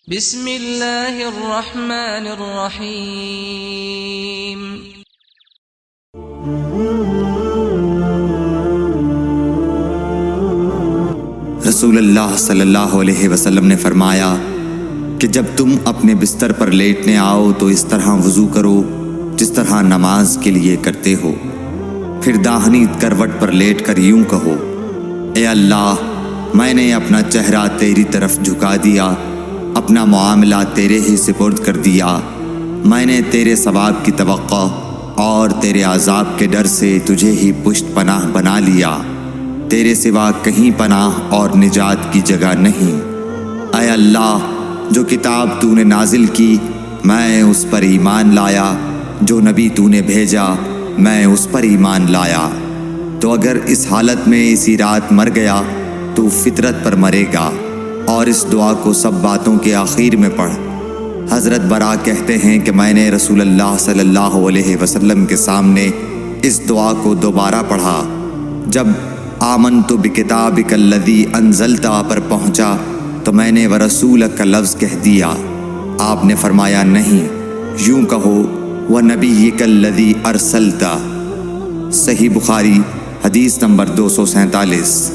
بسم اللہ الرحمن الرحیم۔ رسول اللہ صلی اللہ علیہ وسلم نے فرمایا کہ جب تم اپنے بستر پر لیٹنے آؤ تو اس طرح وضو کرو جس طرح نماز کے لیے کرتے ہو، پھر داہنی کروٹ پر لیٹ کر یوں کہو: اے اللہ، میں نے اپنا چہرہ تیری طرف جھکا دیا، اپنا معاملہ تیرے ہی سپرد کر دیا، میں نے تیرے ثواب کی توقع اور تیرے عذاب کے ڈر سے تجھے ہی پشت پناہ بنا لیا، تیرے سوا کہیں پناہ اور نجات کی جگہ نہیں۔ اے اللہ، جو کتاب تو نے نازل کی میں اس پر ایمان لایا، جو نبی تو نے بھیجا میں اس پر ایمان لایا، تو اگر اس حالت میں اسی رات مر گیا تو فطرت پر مرے گا، اور اس دعا کو سب باتوں کے آخر میں پڑھ۔ حضرت برا کہتے ہیں کہ میں نے رسول اللہ صلی اللہ علیہ وسلم کے سامنے اس دعا کو دوبارہ پڑھا۔ جب آمنت بکتابک الذی انزلت پر پہنچا تو میں نے ورسولک کا لفظ کہہ دیا۔ آپ نے فرمایا نہیں، یوں کہو ونبیک الذی ارسلت۔ صحیح بخاری حدیث نمبر 247۔